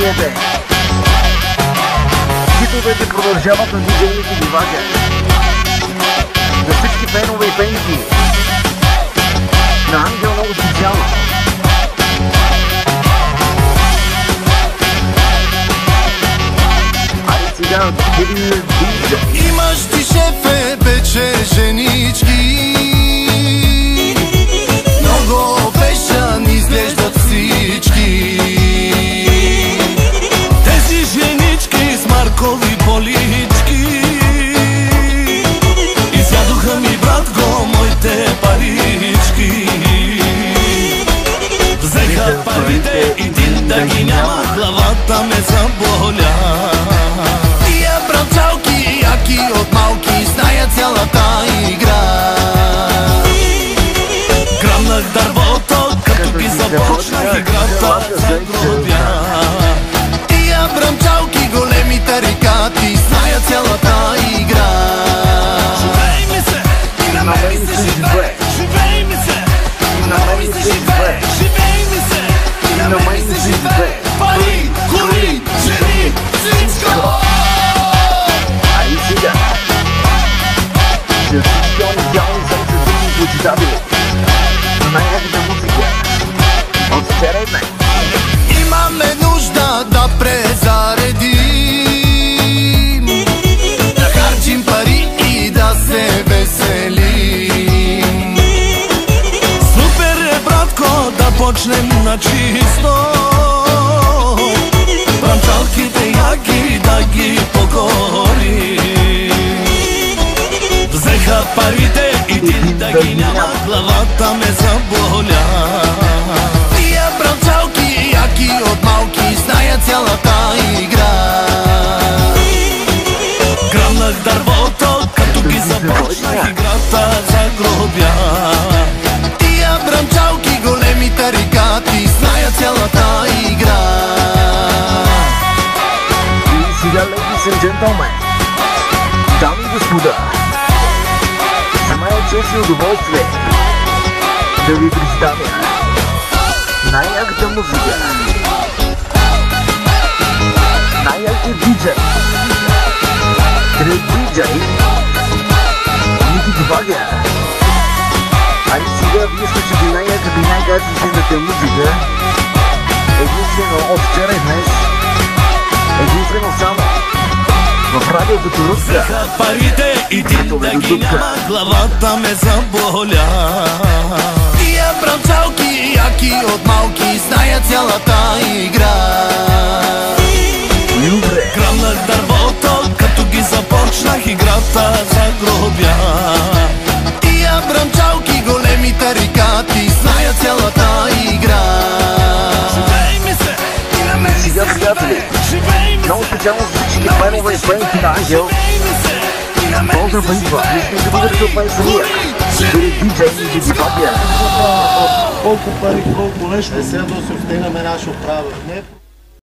приятели! Хитовете продължават на DJ Niki Divaga. За всички фенове и фенки. На Ангел много специално. Айде сега, DJ. Имаш ти шефе, вече женички. Много пешан изглеждат всички. Тези женички с маркови полички изядоха ми, братко, моите парички. Взеха парите и дин да ги няма, главата ме заболя. Тия братчалки, яки от малки, знаят цялата игра. Гръмнах дървото, като ги започнах играта за гробя. Тия братчалки, големи тарикати, знаят цялата игра. Живей ми се, и на мен ми се живее. Живей ми се, и на мен ми се живее. Живей ми се, и на мен ми се живее. Пари, коли, жени, всичко. Айде сега. За всички официални сенсативни почитатели на най-яката музика от вчера и днес. Имаме нужда да презаредим, да харчим пари и да се веселим. Супер е, братко, да почнем на чисто. Бранчалките яки да ги покорим. Взеха парите и дин да ги няма, главата ме заболя. Тия бранчалки, яки от малки, знаят цялата игра. Гръмнах дървото, като ги започнах играта за гробя. Тия бранчалки, големи тарикати, знаят цялата игра. И сега, ladies and gentlemen, дами и господа, за мен е чест и удоволствие да ви представя най-яката музика, най-якият диджей, диджей Niki Divaga. Айде сега, вие слушате най-яката и най-качествената музика, единствено от вчера и днес, единствено само в радиото Турска. Взеха парите и дин да ги няма, главата ме заболя. Тия бранчалки, яки от малки, знаят цялата игра. Гръмнах дървото, като ги започнах играта за гробя. Тия бранчалки, големи тарикати, знаят цялата игра. Живей ми се, и на мен ми се живее. Живей ми се, много специално за всички фенове и фенки на Ангел. Поздрав идва, вие сте да бъдете опенсания. Дори DJ Niki Divaga. Колко пари, колко нещо. Сега да се втегнаме наша правя.